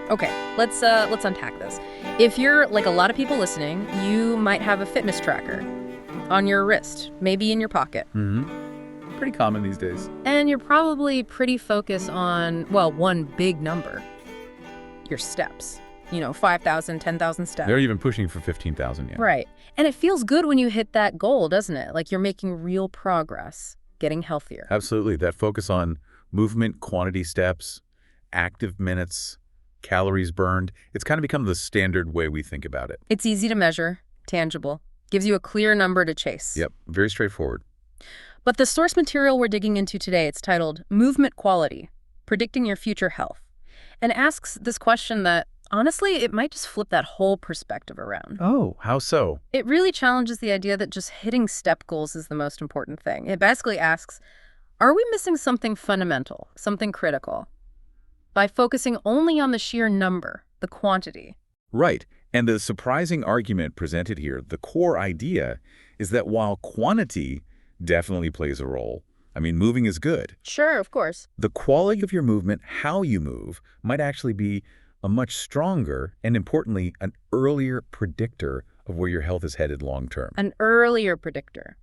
Okay, let's unpack this. If you're like a lot of people listening, you might have a fitness tracker on your wrist, maybe in your pocket. Pretty common these days. And you're probably pretty focused on, well, one big number, your steps. 5,000, 10,000 steps. They're even pushing for 15,000, yeah. Right. And it feels good when you hit that goal, doesn't it? Like you're making real progress, getting healthier. Absolutely. That focus on movement, quantity steps, active minutes, calories burned, it's kind of become the standard way we think about it. It's easy to measure, tangible, gives you a clear number to chase. Yep, very straightforward. But the source material we're digging into today, it's titled Movement Quality, Predicting Your Future Health, and asks this question that, honestly, it might just flip that whole perspective around. Oh, how so? It really challenges the idea that just hitting step goals is the most important thing. It basically asks, are we missing something fundamental, something critical, by focusing only on the sheer number, the quantity? Right. And the surprising argument presented here, the core idea, is that while quantity definitely plays a role, I mean, moving is good. Sure, of course. The quality of your movement, how you move, might actually be a much stronger and, importantly, an earlier predictor of where your health is headed long term. An earlier predictor.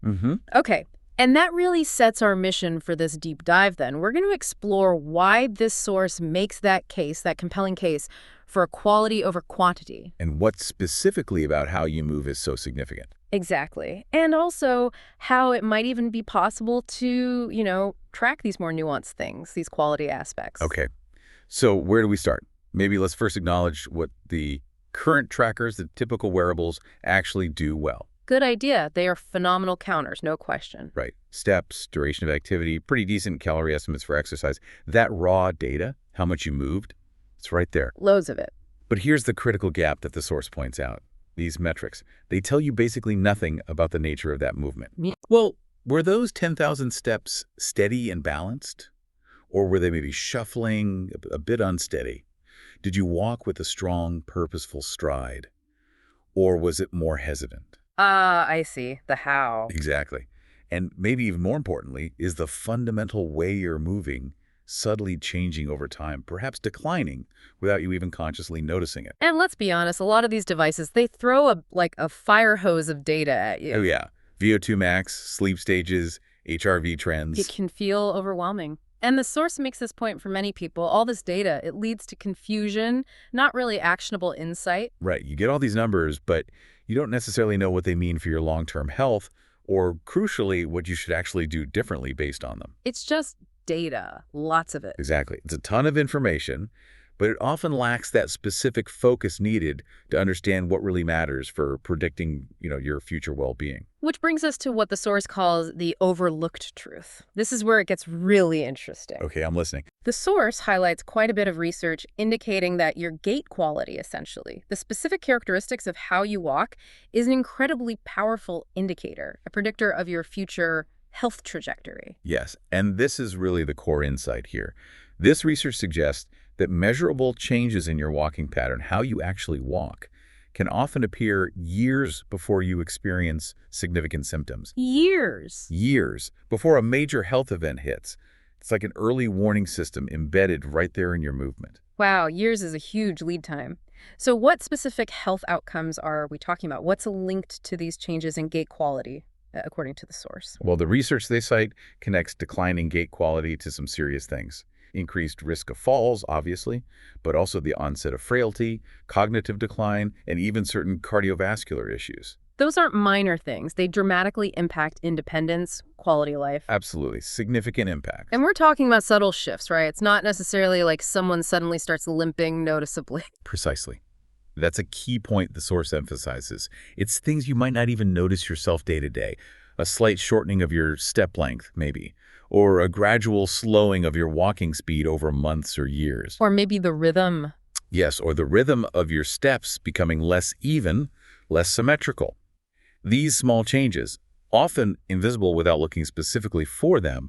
Okay. And that really sets our mission for this deep dive then. We're going to explore why this source makes that case, that compelling case, for quality over quantity. And what specifically about how you move is so significant. Exactly. And also how it might even be possible to, track these more nuanced things, these quality aspects. Okay. So where do we start? Maybe let's first acknowledge what the current trackers, the typical wearables, actually do well. Good idea. They are phenomenal counters, no question. Right. Steps, duration of activity, pretty decent calorie estimates for exercise. That raw data, how much you moved, it's right there. Loads of it. But here's the critical gap that the source points out. These metrics, they tell you basically nothing about the nature of that movement. Well, were those 10,000 steps steady and balanced? Or were they maybe shuffling, a bit unsteady? Did you walk with a strong, purposeful stride? Or was it more hesitant? I see. The how. Exactly. And maybe even more importantly, is the fundamental way you're moving subtly changing over time, perhaps declining without you even consciously noticing it. And let's be honest, a lot of these devices, they throw a fire hose of data at you. Oh yeah. VO2 max, sleep stages, HRV trends. It can feel overwhelming. And the source makes this point for many people. All this data, it leads to confusion, not really actionable insight. Right. You get all these numbers, but you don't necessarily know what they mean for your long-term health or, crucially, what you should actually do differently based on them. It's just data, lots of it. Exactly. It's a ton of information, but it often lacks that specific focus needed to understand what really matters for predicting, your future well-being. Which brings us to what the source calls the overlooked truth. This is where it gets really interesting. Okay, I'm listening. The source highlights quite a bit of research indicating that your gait quality, essentially, the specific characteristics of how you walk, is an incredibly powerful indicator, a predictor of your future health trajectory. Yes, and this is really the core insight here. This research suggests that measurable changes in your walking pattern, how you actually walk, can often appear years before you experience significant symptoms. Years? Years before a major health event hits. It's like an early warning system embedded right there in your movement. Wow, years is a huge lead time. So what specific health outcomes are we talking about? What's linked to these changes in gait quality, according to the source? Well, the research they cite connects declining gait quality to some serious things. Increased risk of falls, obviously, but also the onset of frailty, cognitive decline, and even certain cardiovascular issues. Those aren't minor things. They dramatically impact independence, quality of life. Absolutely. Significant impact. And we're talking about subtle shifts, right? It's not necessarily like someone suddenly starts limping noticeably. Precisely. That's a key point the source emphasizes. It's things you might not even notice yourself day to day. A slight shortening of your step length, maybe, or a gradual slowing of your walking speed over months or years. Or maybe the rhythm. Yes, or the rhythm of your steps becoming less even, less symmetrical. These small changes, often invisible without looking specifically for them,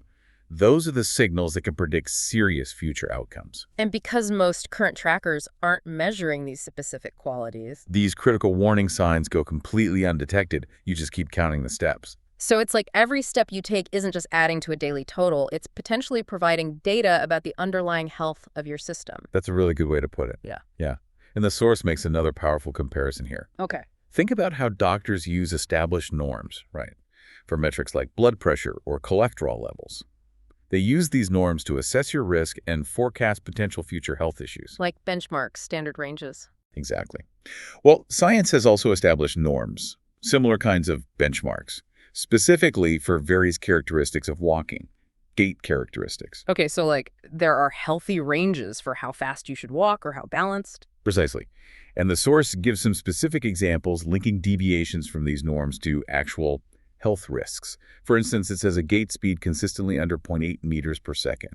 those are the signals that can predict serious future outcomes. And because most current trackers aren't measuring these specific qualities, these critical warning signs go completely undetected. You just keep counting the steps. So it's like every step you take isn't just adding to a daily total, it's potentially providing data about the underlying health of your system. That's a really good way to put it. Yeah. Yeah. And the source makes another powerful comparison here. Okay. Think about how doctors use established norms, right, for metrics like blood pressure or cholesterol levels. They use these norms to assess your risk and forecast potential future health issues. Like benchmarks, standard ranges. Exactly. Well, science has also established norms, similar kinds of benchmarks, specifically for various characteristics of walking, gait characteristics. Okay, so like there are healthy ranges for how fast you should walk or how balanced. Precisely. And the source gives some specific examples linking deviations from these norms to actual health risks. For instance, it says a gait speed consistently under 0.8 meters per second.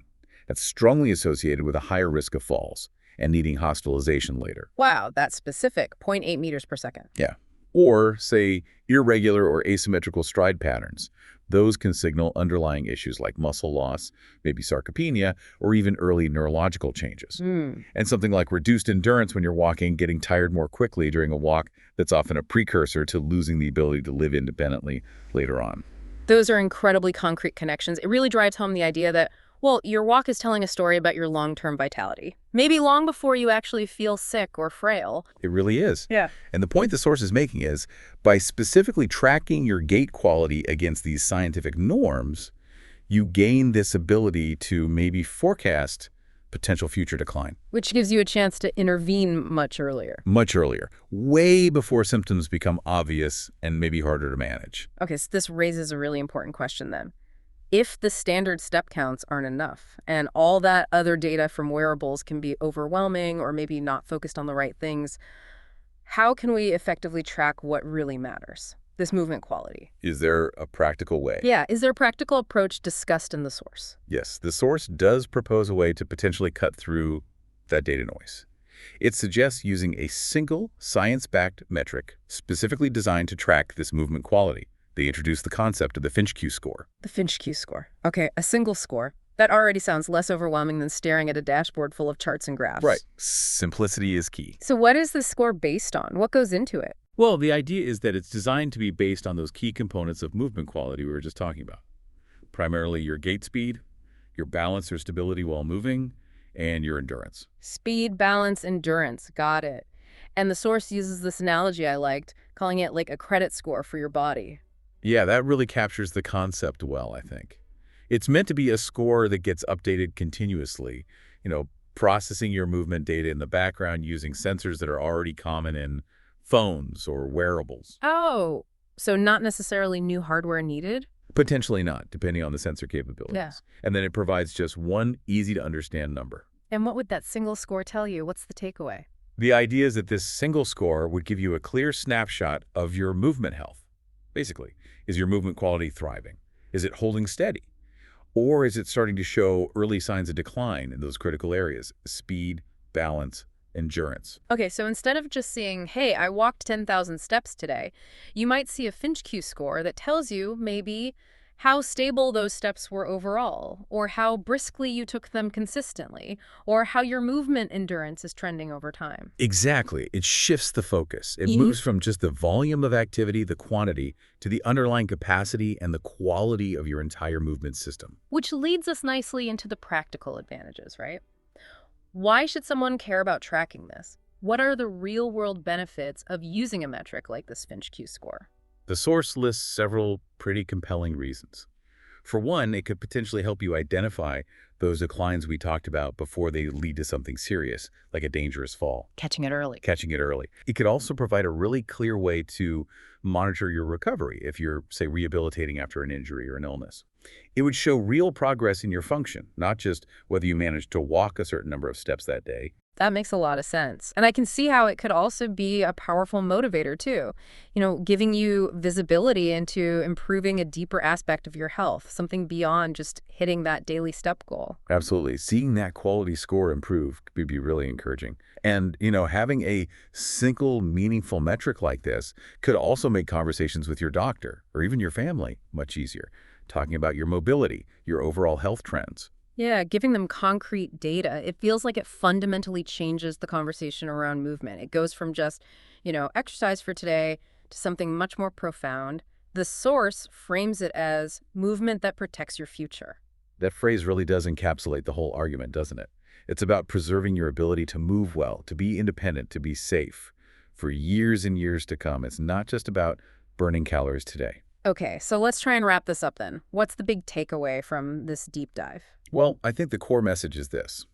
That's strongly associated with a higher risk of falls and needing hospitalization later. Wow, that's specific, 0.8 meters per second. Yeah. Or, say, irregular or asymmetrical stride patterns. Those can signal underlying issues like muscle loss, maybe sarcopenia, or even early neurological changes. And something like reduced endurance when you're walking, getting tired more quickly during a walk, that's often a precursor to losing the ability to live independently later on. Those are incredibly concrete connections. It really drives home the idea that, well, your walk is telling a story about your long-term vitality. Maybe long before you actually feel sick or frail. It really is. Yeah. And the point the source is making is, by specifically tracking your gait quality against these scientific norms, you gain this ability to maybe forecast potential future decline. Which gives you a chance to intervene much earlier. Much earlier, way before symptoms become obvious and maybe harder to manage. Okay, so this raises a really important question then. If the standard step counts aren't enough, and all that other data from wearables can be overwhelming or maybe not focused on the right things, how can we effectively track what really matters? This movement quality. Is there a practical way? Yeah, is there a practical approach discussed in the source? Yes, the source does propose a way to potentially cut through that data noise. It suggests using a single science-backed metric specifically designed to track this movement quality. They introduced the concept of the FinchQ Score. The FinchQ Score. Okay, a single score. That already sounds less overwhelming than staring at a dashboard full of charts and graphs. Right. Simplicity is key. So what is this score based on? What goes into it? Well, the idea is that it's designed to be based on those key components of movement quality we were just talking about. Primarily your gait speed, your balance or stability while moving, and your endurance. Speed, balance, endurance. Got it. And the source uses this analogy I liked, calling it like a credit score for your body. Yeah, that really captures the concept well, I think. It's meant to be a score that gets updated continuously, processing your movement data in the background using sensors that are already common in phones or wearables. Oh, so not necessarily new hardware needed? Potentially not, depending on the sensor capabilities. Yeah. And then it provides just one easy-to-understand number. And what would that single score tell you? What's the takeaway? The idea is that this single score would give you a clear snapshot of your movement health. Basically, is your movement quality thriving? Is it holding steady? Or is it starting to show early signs of decline in those critical areas? Speed, balance, endurance. Okay, so instead of just seeing, hey, I walked 10,000 steps today, you might see a FinchQ score that tells you maybe how stable those steps were overall, or how briskly you took them consistently, or how your movement endurance is trending over time. Exactly. It shifts the focus. It moves from just the volume of activity, the quantity, to the underlying capacity and the quality of your entire movement system. Which leads us nicely into the practical advantages, right? Why should someone care about tracking this? What are the real-world benefits of using a metric like this FinchQ score? The source lists several pretty compelling reasons. For one, it could potentially help you identify those declines we talked about before they lead to something serious, like a dangerous fall. Catching it early. Catching it early. It could also provide a really clear way to monitor your recovery if you're, say, rehabilitating after an injury or an illness. It would show real progress in your function, not just whether you managed to walk a certain number of steps that day. That makes a lot of sense. And I can see how it could also be a powerful motivator too. Giving you visibility into improving a deeper aspect of your health, something beyond just hitting that daily step goal. Absolutely. Seeing that quality score improve could be really encouraging. And, having a single meaningful metric like this could also make conversations with your doctor or even your family much easier, talking about your mobility, your overall health trends. Yeah, giving them concrete data, it feels like it fundamentally changes the conversation around movement. It goes from just, exercise for today to something much more profound. The source frames it as movement that protects your future. That phrase really does encapsulate the whole argument, doesn't it? It's about preserving your ability to move well, to be independent, to be safe for years and years to come. It's not just about burning calories today. Okay, so let's try and wrap this up then. What's the big takeaway from this deep dive? Well, I think the core message is this.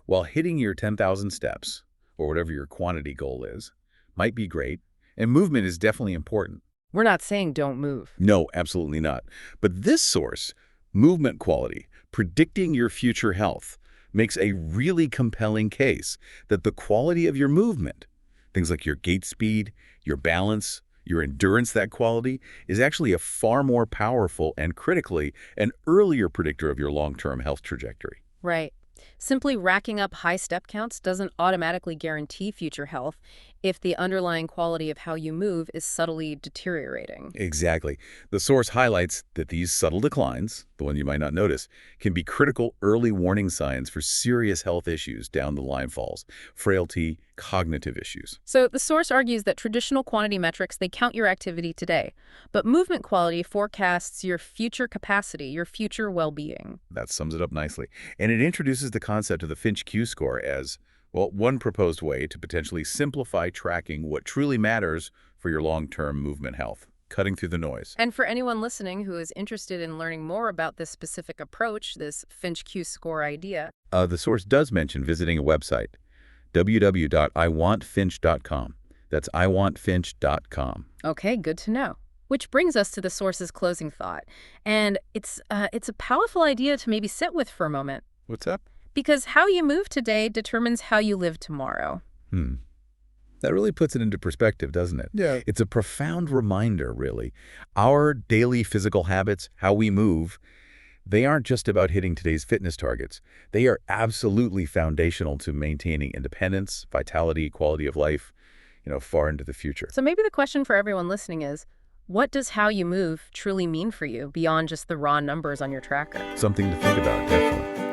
While hitting your 10,000 steps, or whatever your quantity goal is, might be great, and movement is definitely important. We're not saying don't move. No, absolutely not. But this source, movement quality, predicting your future health, makes a really compelling case that the quality of your movement, things like your gait speed, your balance, your endurance, that quality, is actually a far more powerful and critically an earlier predictor of your long-term health trajectory. Right. Simply racking up high step counts doesn't automatically guarantee future health if the underlying quality of how you move is subtly deteriorating. Exactly. The source highlights that these subtle declines, the one you might not notice, can be critical early warning signs for serious health issues down the line falls, frailty, cognitive issues. So the source argues that traditional quantity metrics, they count your activity today, but movement quality forecasts your future capacity, your future well-being. That sums it up nicely. And it introduces the concept of the FinchQ Score as, well, one proposed way to potentially simplify tracking what truly matters for your long-term movement health, cutting through the noise. And for anyone listening who is interested in learning more about this specific approach, this FinchQ Score idea, The source does mention visiting a website, www.iwantfinch.com. That's iwantfinch.com. okay, good to know. Which brings us to the source's closing thought. And it's a powerful idea to maybe sit with for a moment. What's up? Because how you move today determines how you live tomorrow. That really puts it into perspective, doesn't it? Yeah. It's a profound reminder, really. Our daily physical habits, how we move, they aren't just about hitting today's fitness targets. They are absolutely foundational to maintaining independence, vitality, quality of life, far into the future. So maybe the question for everyone listening is, what does how you move truly mean for you beyond just the raw numbers on your tracker? Something to think about, definitely.